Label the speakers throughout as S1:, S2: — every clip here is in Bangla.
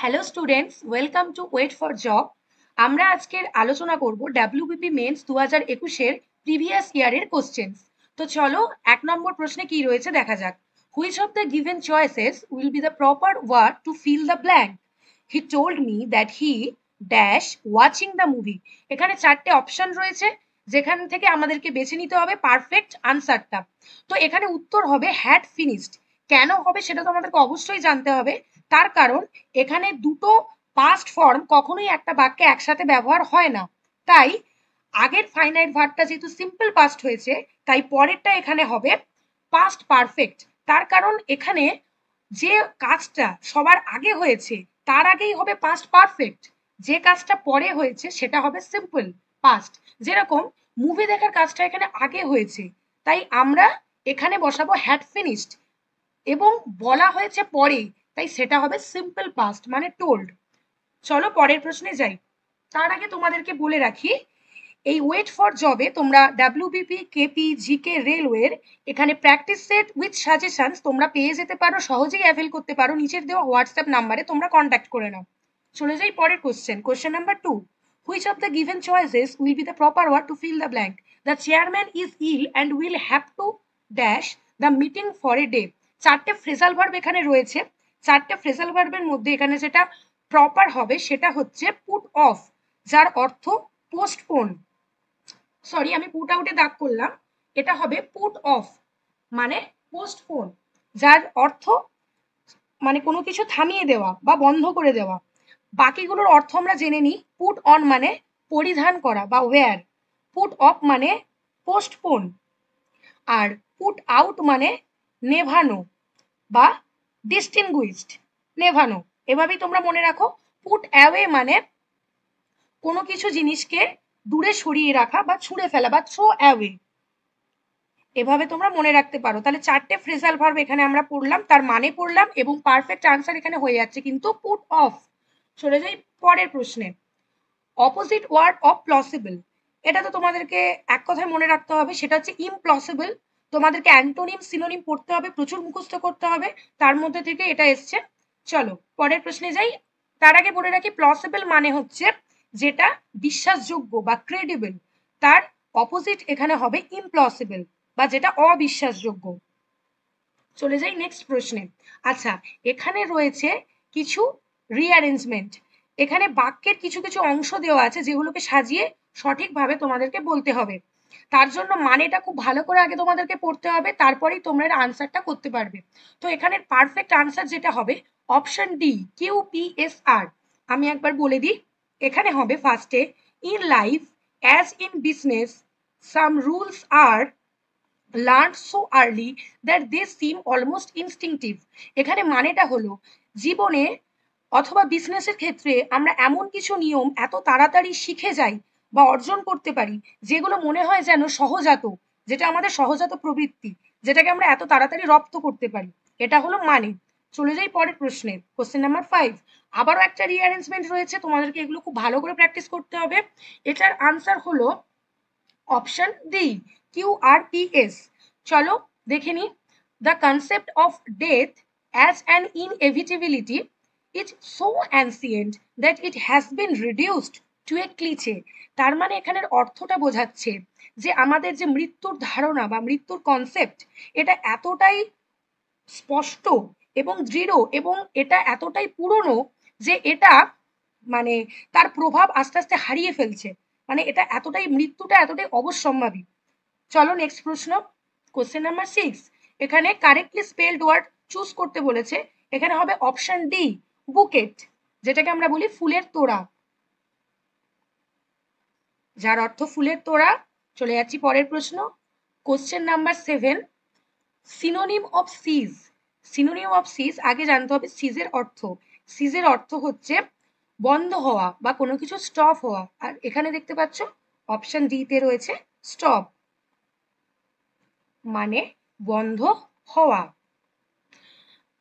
S1: Hello students, welcome to wait for job. আমরা আজকের আলোচনা করব ডাব্লিউবিপি মেন্স 2021-এর প্রিভিয়াস ইয়ারের কোশ্চেন্স। তো চলো 1 নম্বর প্রশ্নে কি রয়েছে দেখা যাক। Which of the given choices will be the proper word to fill the blank? He told me that he dash watching the movie. এখানে 4টে অপশন রয়েছে, যেখান থেকে আমাদেরকে বেছে নিতে হবে পারফেক্ট আনসারটা। তো এখানে উত্তর হবে হ্যাড ফিনিশড। কেন হবে সেটা তো আমাদেরকে অবশ্যই জানতে হবে। তার কারণ এখানে দুটো পাস্ট ফর্ম কখনোই একটা বাক্যে একসাথে ব্যবহার হয় না। তাই আগের ফাইনাইট ভার্বটা যেহেতু সিম্পল পাস্ট হয়েছে, তাই পরেরটা এখানে হবে পাস্ট পারফেক্ট। তার কারণ এখানে যে কাজটা সবার আগে হয়েছে তার আগেই হবে পাস্ট পারফেক্ট, যে কাজটা পরে হয়েছে সেটা হবে সিম্পল পাস্ট। যেরকম মুভি দেখার কাজটা এখানে আগে হয়েছে, তাই আমরা এখানে বসাবো হ্যাড ফিনিশড, এবং বলা হয়েছে পরে, তাই সেটা হবে সিম্পল পাস্ট মানে টোল্ড। চলো পরের প্রশ্নে যাই। তার আগে তোমাদেরকে বলে রাখি, এই ওয়েট ফর জবে তোমরা ডাব্লিউবিপি, কেপি, জিকে, রেলওয়ের এখানে প্র্যাকটিস সেট উইথ সাজেশনস তোমরা পেয়ে যেতে পারো, সহজেই অ্যাভেল করতে পারো। নিচের দেওয়া হোয়াটসঅ্যাপ নাম্বারে তোমরা কন্ট্যাক্ট করে নাও। চলে যাই পরের question number 2। Which of the given choices will be the proper word to fill the blank? The chairman is ill and will have to dash the meeting for a day. 4টে ফ্রেজাল ভার্ব এখানে রয়েছে। 4টে ফ্রেজাল ভার্বের মধ্যে এখানে যেটা প্রপার হবে সেটা হচ্ছে পুট অফ, যার অর্থ পোস্টপোন। সরি, আমি পুট আউটে দাগ করলাম, এটা হবে পুট অফ মানে পোস্টপোন, যার অর্থ মানে কোনো কিছু থামিয়ে দেওয়া বা বন্ধ করে দেওয়া। বাকিগুলোর অর্থ আমরা জেনে নিই। পুট অন মানে পরিধান করা বা ওয়্যার, পুট অফ মানে পোস্টপোন, আর পুট আউট মানে নেভানো বা ডিস্টিংগুইশড, নেভানো। এভাবেই তোমরা মনে রাখো। পুট অ্যাওয়ে মানে কোনো কিছু জিনিসকে দূরে সরিয়ে রাখা বা ছুঁড়ে ফেলা বা থ্রো অ্যাওয়ে। এভাবে তোমরা মনে রাখতে পারো। তাহলে 4টে ফ্রেজাল ভার্ব এখানে আমরা পড়লাম, তার মানে পড়লাম, এবং পারফেক্ট আনসার এখানে হয়ে যাচ্ছে কিন্তু পুট অফ। চলে যাই পরের প্রশ্নে। অপোজিট ওয়ার্ড অফ প্লসিবল, এটা তো তোমাদেরকে এক কথায় মনে রাখতে হবে, সেটা হচ্ছে ইমপ্লসিবল। তোমাদেরকে অ্যান্টোনিম সিনোনিম পড়তে হবে, প্রচুর মুখস্থ করতে হবে, তার মধ্যে থেকে এটা এসছে। চলো পরের প্রশ্নে যাই। তার আগে বলে রাখি, প্লসিবল মানে হচ্ছে যেটা বিশ্বাসযোগ্য বা ক্রেডিবল, তার অপোজিট এখানে হবে ইমপ্লসিবল বা যেটা অবিশ্বাসযোগ্য। চলে যাই নেক্সট প্রশ্নে। আচ্ছা, এখানে রয়েছে কিছু রিঅ্যারেঞ্জমেন্ট। এখানে বাক্যের কিছু কিছু অংশ দেওয়া আছে যেগুলোকে সাজিয়ে সঠিকভাবে তোমাদেরকে বলতে হবে। তার জন্য মানেটা খুব ভালো করে আগে তোমাদেরকে পড়তে হবে, তারপরেই তোমরা এর আনসারটা করতে পারবে। তো এখানের পারফেক্ট আনসার যেটা হবে অপশন ডি, QPSR। আমি একবার বলে দিই। এখানে হবে ফার্স্টে, in life as in business some rules are learned so early that they seem almost instinctive। এখানে মানেটা হলো, জীবনে অথবা বিজনেসের ক্ষেত্রে আমরা এমন কিছু নিয়ম এত তাড়াতাড়ি শিখে যাই বা অর্জন করতে পারি যেগুলো মনে হয় যেন সহজাত, যেটা আমাদের সহজাত প্রবৃত্তি, যেটাকে আমরা এত তাড়াতাড়ি রপ্ত করতে পারি। এটা হলো মানে। চলে যাই পরের প্রশ্নে, কোশ্চেন নাম্বার 5। আবারও একটা রিঅ্যারেঞ্জমেন্ট রয়েছে, তোমাদেরকে এগুলো খুব ভালো করে প্র্যাকটিস করতে হবে। এটার আনসার হলো অপশন ডি, QRPS। চলো দেখে নি। The concept of death as an inevitability is so ancient that it has been reduced to a cliché. তার মানে এখানের অর্থটা বোঝাচ্ছে যে আমাদের যে মৃত্যুর ধারণা বা মৃত্যুর কনসেপ্ট, এটা এতটাই স্পষ্ট এবং দৃঢ়, এবং এটা এতটাই পুরনো যে এটা মানে তার প্রভাব আস্তে আস্তে হারিয়ে ফেলছে। মানে এটা এতটাই, মৃত্যুটা এতটাই অবশ্যম্ভাবী। চলো নেক্সট প্রশ্ন, কোশ্চেন নাম্বার 6। এখানে কারেক্টলি স্পেলড ওয়ার্ড চুজ করতে বলেছে। এখানে হবে অপশন ডি, বুকেট, যেটাকে আমরা বলি ফুলের তোড়া, যার অর্থ ফুলের তোড়া। চলে যাচ্ছি পরের প্রশ্ন, question number 7। Synonym of seize. Synonym of seize আগে জানতে হবে সিজের অর্থ। সিজের অর্থ হচ্ছে বন্ধ হওয়া বা কোনো কিছু স্টপ হওয়া, আর এখানে দেখতে পাচ্ছ অপশন ডি তে রয়েছে স্টপ মানে বন্ধ হওয়া।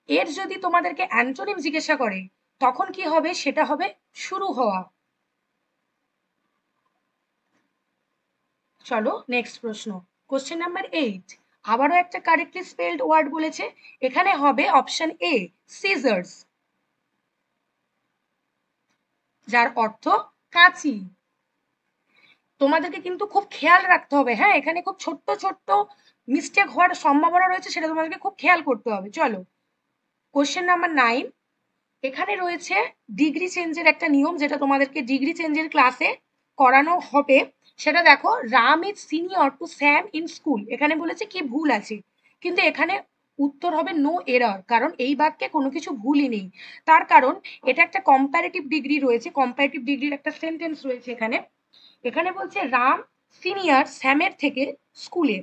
S1: এর যদি তোমাদেরকে অ্যান্টোনিম জিজ্ঞাসা করে তখন কি হবে, সেটা হবে শুরু হওয়া। চলো নেক্সট প্রশ্ন, কোশ্চেন নাম্বার 8। আবারও একটা কারেক্টলি স্পেলড ওয়ার্ড বলেছে। এখানে হবে অপশন এ, সিজার্স। যার অর্থ কাঁচি। তোমাদেরকে কিন্তু খুব খেয়াল রাখতে হবে, হ্যাঁ, এখানে খুব ছোট্ট ছোট্ট মিস্টেক হওয়ার সম্ভাবনা রয়েছে, সেটা তোমাদেরকে খুব খেয়াল করতে হবে। চলো কোশ্চেন নাম্বার 9। এখানে রয়েছে ডিগ্রি চেঞ্জের একটা নিয়ম, যেটা তোমাদেরকে ডিগ্রি চেঞ্জের ক্লাসে করানো হবে। সেটা দেখো, Ram is senior to Sam in school, এখানে বলেছে কি ভুল আছে, কিন্তু এখানে উত্তর হবে নো এরর, কারণ এই বাক্যে কোনো কিছু ভুলই নেই। তার কারণ এটা একটা কম্পারেটিভ ডিগ্রি রয়েছে, কম্পারেটিভ ডিগ্রির একটা সেন্টেন্স রয়েছে এখানে। এখানে বলছে রাম সিনিয়র স্যামের থেকে স্কুলে।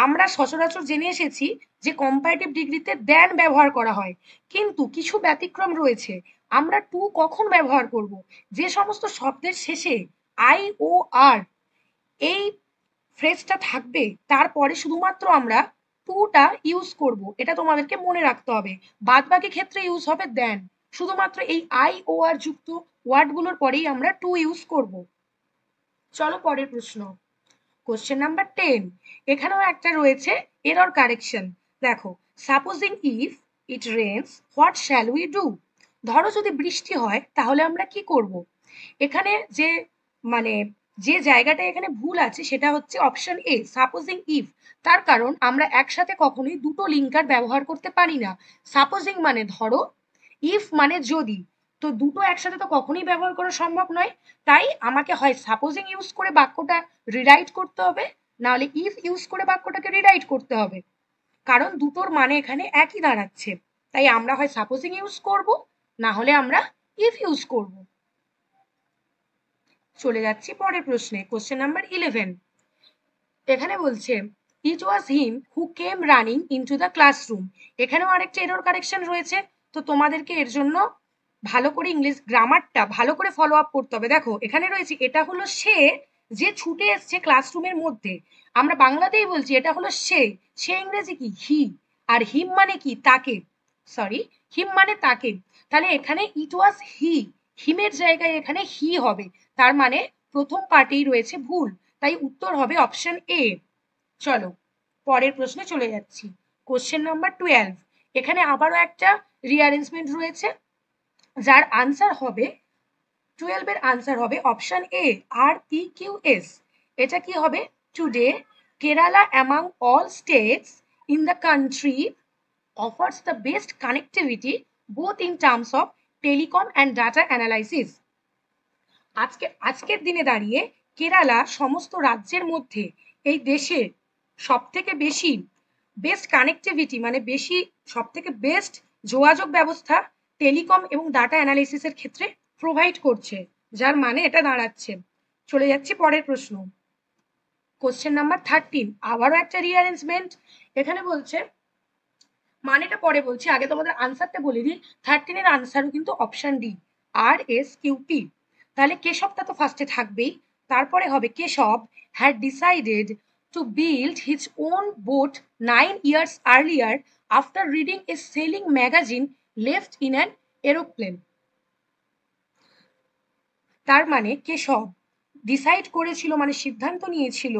S1: আমরা সচরাচর জেনে এসেছি যে কম্পারেটিভ ডিগ্রিতে দেন ব্যবহার করা হয়, কিন্তু কিছু ব্যতিক্রম রয়েছে। আমরা টু কখন ব্যবহার করব? যে সমস্ত শব্দের শেষে আই ও আর এই ফ্রেজটা থাকবে, তারপরে শুধুমাত্র আমরা টুটা ইউজ করব, এটা তোমাদেরকে মনে রাখতে হবে। বাদ বাকি ক্ষেত্রে ইউজ হবে দেন, শুধুমাত্র এই আই ও আর যুক্ত ওয়ার্ডগুলোর পরেই আমরা টু ইউজ করব। চলো পরের প্রশ্ন, কোশ্চেন নাম্বার 10। এখানেও একটা রয়েছে এরর কারেকশন। দেখো, supposing if it rains what shall we do? ধরো যদি বৃষ্টি হয় তাহলে আমরা কি করব? এখানে যে মানে যে জায়গাটা এখানে ভুল আছে সেটা হচ্ছে অপশন এ, সাপোজিং ইফ। তার কারণ আমরা একসাথে কখনোই দুটো লিঙ্কার ব্যবহার করতে পারি না। সাপোজিং মানে ধরো, ইফ মানে যদি, তো দুটো একসাথে তো কখনোই ব্যবহার করা সম্ভব নয়। তাই আমাকে হয় সাপোজিং ইউজ করে বাক্যটা রিরাইট করতে হবে, নাহলে ইফ ইউজ করে বাক্যটাকে রিরাইট করতে হবে, কারণ দুটোর মানে এখানে একই দাঁড়াচ্ছে। তাই আমরা হয় সাপোজিং ইউজ করব, না হলে আমরা ইফ ইউজ করব। চলে যাচ্ছি পরের প্রশ্নে, কোশ্চেন নাম্বার 11। এখানে বলছে it was him who came running into the classroom. এখানেও আরেকটা এরর কারেকশন রয়েছে, তো তোমাদেরকে এর জন্য ভালো করে ইংলিশ গ্রামারটা ভালো করে ফলো আপ করতে হবে। দেখো এখানে রয়েছে এটা হলো সে যে ছুটে এসছে ক্লাসরুমের মধ্যে, আমরা বাংলাতেই বলছি এটা হলো সে, সে ইংরেজি কি হি, আর হিম মানে কি তাকে, সরি, হিম মানে তাকে। তাহলে এখানে ইট ওয়াজ হি, হিমের জায়গায় এখানে হি হবে, তার মানে প্রথম পার্টেই রয়েছে ভুল, তাই উত্তর হবে অপশন এ। চলো পরের প্রশ্নে চলে যাচ্ছি, কোশ্চেন নাম্বার 12। এখানে আবারও একটা রিঅ্যারেঞ্জমেন্ট রয়েছে, যার আনসার হবে 12 এর আনসার হবে option A, R E Q S. এটা কি হবে? Today Kerala among all states in the country offers the best connectivity both in terms of telecom and data analysis. আজকের দিনে দাঁড়িয়ে কেরালা সমস্ত রাজ্যের মধ্যে এই দেশে সব থেকে বেশি বেস্ট কানেক্টিভিটি মানে বেশি সব থেকে বেস্ট যোগাযোগ ব্যবস্থা টেলিকম এবং ডাটা অ্যানালিসিসের ক্ষেত্রে প্রোভাইড করছে, যার মানে এটা দাঁড়াচ্ছে। চলে যাচ্ছি পরের প্রশ্ন, কোশ্চেন নাম্বার 13। আবারও একটা রিঅ্যারেঞ্জমেন্ট। এখানে বলছে, মানেটা পরে বলছি, আগে তোমাদের আনসারটা বলে দিই। 13 এর আনসারও কিন্তু option D, R S Q P. তাহলে কেশবটা তো ফার্স্টে থাকবেই, তারপরে হবে Keshab had decided to build his own boat 9 years earlier after reading a sailing magazine left in an aeroplane। তার মানে কেশব ডিসাইড করেছিল মানে সিদ্ধান্ত নিয়েছিল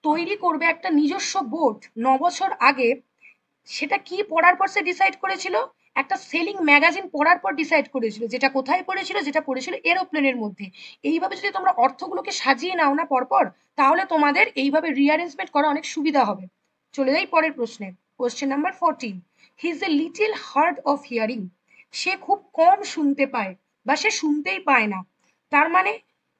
S1: তৈরি করবে একটা নিজস্ব বোট 9 বছর আগে। সেটা কি পড়ার পর সে ডিসাইড করেছিল? একটা সেলিং ম্যাগাজিন পড়ার পর ডিসাইড করেছিল, যেটা কোথায় পড়েছিল? যেটা পড়েছিল এরোপ্লেনের মধ্যে। এইভাবে যদি তোমরা অর্থগুলোকে সাজিয়ে নাও না পরপর, তাহলে তোমাদের এইভাবে রিঅ্যারেঞ্জমেন্ট করা অনেক সুবিধা হবে। চলে যাই পরের প্রশ্নে, question number 14। He is a little hard of hearing. সে খুব কম শুনতে পায় বা সে শুনতেই পায় না। তার মানে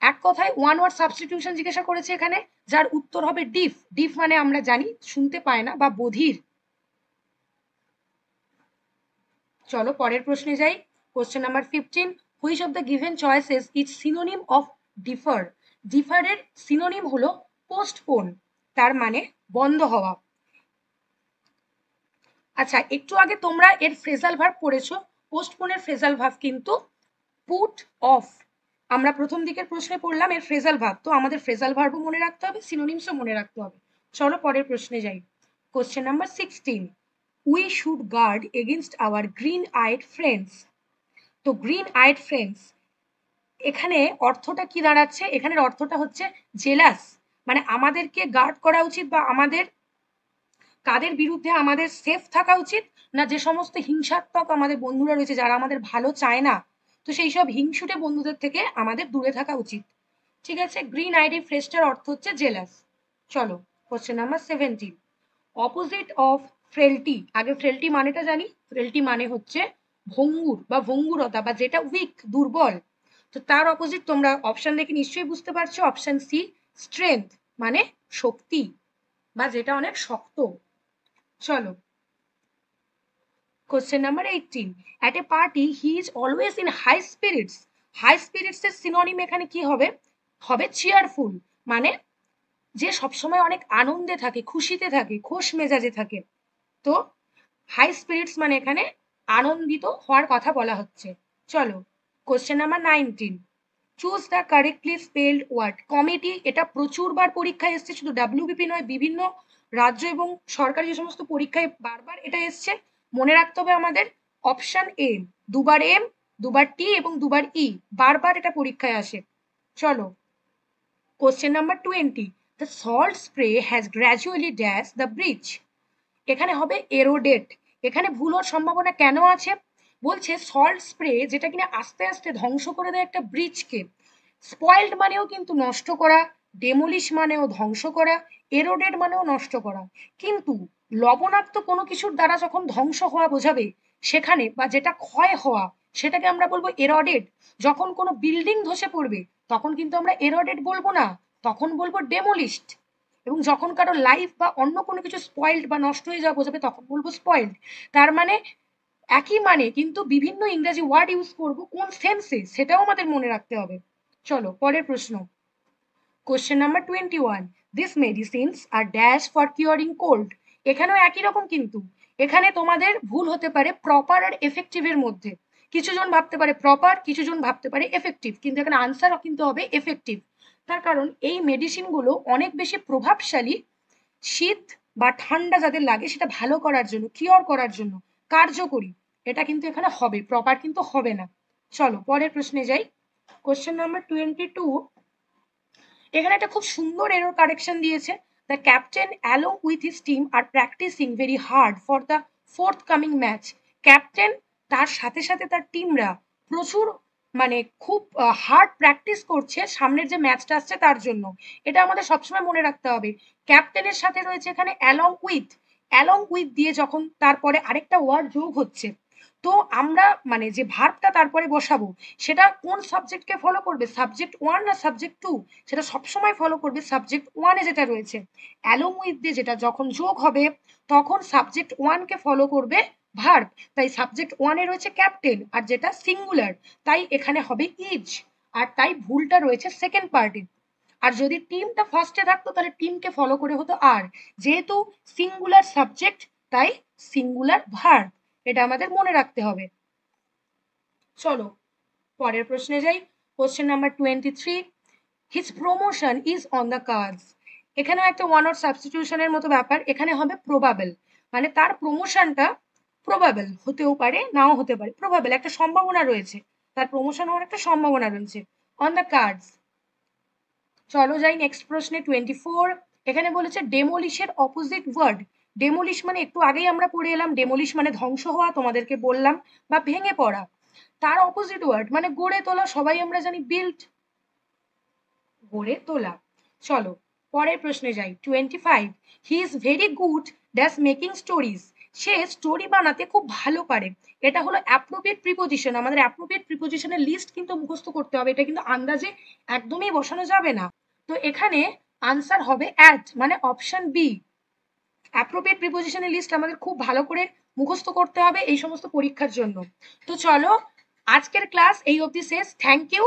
S1: এক কথায় ওয়ান ওয়ার্ড সাবস্টিটিউশন জিজ্ঞাসা করেছে এখানে, যার উত্তর হবে ডিফ। ডিফ মানে আমরা জানি শুনতে পায় না বা বধির। চলো পরের প্রশ্নে যাই, question number 15। Which of the given choices is synonym of defer? ডিফারের সিনোনিম হলো পোস্টপোন, তার মানে বন্ধ হওয়া। আচ্ছা, একটু আগে তোমরা এর ফ্রেজাল ভার্ব পড়েছো, পোস্টপোনের ফ্রেজাল ভার্ব কিন্তু পুট অফ। আমরা প্রথম দিকের প্রশ্নে পড়লাম এর ফ্রেজাল ভার্ব, তো আমাদের ফ্রেজাল ভার্বও মনে রাখতে হবে, সিনোনিমসও মনে রাখতে হবে। চলো পরের প্রশ্নে যাই, question number 16। We should guard against our green eyed friends. তো গ্রিন আইড ফ্রেন্ডস এখানে অর্থটা কি দাঁড়াচ্ছে? এখানের অর্থটা হচ্ছে জেলাস, মানে আমাদেরকে গার্ড করা উচিত বা আমাদের কাদের বিরুদ্ধে আমাদের সেফ থাকা উচিত, না যে সমস্ত হিংসাত্মক আমাদের বন্ধুরা রয়েছে যারা আমাদের ভালো চায় না, তো সেই সব হিংসুটে বন্ধুদের থেকে আমাদের দূরে থাকা উচিত। ঠিক আছে, গ্রিন আইডি ফ্রেস্টার অর্থ হচ্ছে জেলাস। চলো কোশ্চেন নাম্বার 17, অপোজিট অফ ফ্রেলটি। আগে ফ্রেলটি মানেটা জানি, ফ্রেলটি মানে হচ্ছে ভঙ্গুর বা ভঙ্গুরতা বা যেটা উইক, দুর্বল। তো তার অপোজিট তোমরা অপশন দেখে নিশ্চয়ই বুঝতে পারছো, অপশন সি স্ট্রেংথ, মানে শক্তি বা যেটা অনেক শক্ত। চলো question number 18, at a party he is always in high spirits. High spirits এর সিনোনিম এখানে কি হবে? হবে চেয়ারফুল, মানে যে সবসময় অনেক আনন্দে থাকে, খুশিতে থাকে, খোশ মেজাজে থাকে। তো হাই স্পিরিটস মানে এখানে আনন্দিত হওয়ার কথা বলা হচ্ছে। চলো question number 19, choose the correctly spelled word. Committee, এটা প্রচুরবার পরীক্ষায় এসছে, শুধু ডাব্লিউবিপি নয়, বিভিন্ন রাজ্য এবং সরকারি যে সমস্ত পরীক্ষায় বারবার এটা এসছে। মনে রাখতে হবে আমাদের অপশন এ, দুবার এম, দুবার টি এবং দুবার ই, বারবার এটা পরীক্ষায় আসে। চলো question number 20, the salt spray has gradually dash the bridge. এখানে হবে এরোডেট। এখানে ভুল হওয়ার সম্ভাবনা কেন আছে? বলছে সল্ট স্প্রে যেটা কিনা আস্তে আস্তে ধ্বংস করে দেয় একটা ব্রিজকে। স্পয়েলড মানেও কিন্তু নষ্ট করা, ডেমোলিশ মানেও ধ্বংস করা, এরোডেড মানেও নষ্ট করা। কিন্তু লবণাক্ত কোনো কিছুর দ্বারা যখন ধ্বংস হওয়া বোঝাবে সেখানে, বা যেটা ক্ষয় হওয়া, সেটাকে আমরা বলবো এরোডেড। যখন কোনো বিল্ডিং ধসে পড়বে তখন কিন্তু আমরা এরোডেড বলবো না, তখন বলবো ডেমোলিশড। এবং যখন কারো লাইফ বা অন্য কোনো কিছু স্পয়েলড বা নষ্ট হয়ে যাওয়া বোঝাবে তখন বলবো স্পয়েলড। তার মানে একই মানে, কিন্তু বিভিন্ন ইংরেজি ওয়ার্ড ইউজ করব কোন সেন্সে সেটাও আমাদের মনে রাখতে হবে। চলো পরের প্রশ্ন, question number 21, this medicines are dash for curing cold. এখানেও একই রকম, কিন্তু এখানে তোমাদের ভুল হতে পারে প্রপার আর এফেক্টিভের মধ্যে। কিছুজন ভাবতে পারে প্রপার, কিছুজন ভাবতে পারে এফেক্টিভ, কিন্তু এখানে আনসার কিন্তু হবে এফেক্টিভ। তার কারণ এই মেডিসিনগুলো অনেক বেশি প্রভাবশালী শীত বা ঠান্ডা যাদের লাগে সেটা ভালো করার জন্য, কিওর করার জন্য কার্যকরী। এটা কিন্তু এখানে হবে, প্রপার কিন্তু হবে না। চলো পরের প্রশ্নে যাই, কোশ্চেন নাম্বার 22, এখানে একটা খুব সুন্দর এরর কারেকশন দিয়েছে। The captain along with his team are practising very hard for the forthcoming match. Captain তার সাথে সাথে তার টিমরা প্রচুর, মানে খুব হার্ড প্র্যাকটিস করছে সামনের যে ম্যাচটা আসছে তার জন্য। এটা আমাদের সবসময় মনে রাখতে হবে। ক্যাপ্টেনের সাথে রয়েছে এখানে অ্যালং উইথ, অ্যালং উইথ দিয়ে যখন তারপরে আরেকটা ওয়ার্ড যোগ হচ্ছে, তো আমরা মানে যে ভার্বটা তারপরে বসাবো সেটা কোন সাবজেক্টকে ফলো করবে, সাবজেক্ট ওয়ান না সাবজেক্ট টু, সেটা সবসময় ফলো করবে সাবজেক্ট ওয়ানে যেটা রয়েছে। অ্যালং উইথ দিয়ে যেটা যখন যোগ হবে তখন সাবজেক্ট ওয়ানকে ফলো করবে ভার্ব। তাই সাবজেক্ট ওয়ানে রয়েছে ক্যাপ্টেন, আর যেটা সিঙ্গুলার তাই এখানে হবে ইজ, আর তাই ভুলটা রয়েছে সেকেন্ড পার্টে। আর যদি টিমটা ফার্স্টে থাকতো তাহলে টিমকে ফলো করে হতো আর, যেহেতু সিঙ্গুলার সাবজেক্ট তাই সিঙ্গুলার ভার্ব, এটা আমাদের মনে রাখতে হবে। চলো পরের প্রশ্নে যাই, question number 23, his promotion is on the cards. এখানেও একটা ওয়ান ওয়ার্ড সাবস্টিটিউশনের মতো ব্যাপার, এখানে হবে প্রবাবেল, মানে তার প্রমোশনটা প্রবাবেল হতেও পারে নাও হতে পারে, প্রবাবেল একটা সম্ভাবনা রয়েছে, তার প্রমোশন হওয়ার একটা সম্ভাবনা রয়েছে, অন দ্য কার্ডস। চলো যাই নেক্সট প্রশ্নে 24, এখানে বলেছে ডেমোলিশের অপোজিট ওয়ার্ড। ডেমোলিশ মানে একটু আগেই আমরা পড়ে এলাম, ডেমোলিশ মানে ধ্বংস হওয়া, তোমাদেরকে বললাম, বা ভেঙে পড়া। তার অপোজিট ওয়ার্ড মানে গড়ে তোলা, সবাই আমরা জানি বিল্ড, গড়ে তোলা। চলো পরের প্রশ্নে যাই 25, he is very good dash making stories. Say story বানাতে খুব ভালো পারে। এটা হলো অ্যাপ্রোপ্রিয়েট প্রিপোজিশন, আমাদের অ্যাপ্রোপ্রিয়েট প্রিপোজিশনের লিস্ট কিন্তু মুখস্থ করতে হবে, এটা কিন্তু আন্দাজে একদমই বসানো যাবে না। তো এখানে আনসার হবে অ্যাট, মানে অপশন বি। অ্যাপ্রোপ্রিয়েট প্রিপোজিশনের লিস্ট আমাদের খুব ভালো করে মুখস্থ করতে হবে এই সমস্ত পরীক্ষার জন্য। তো চলো আজকের ক্লাস এই অবধি শেষ, থ্যাংক ইউ।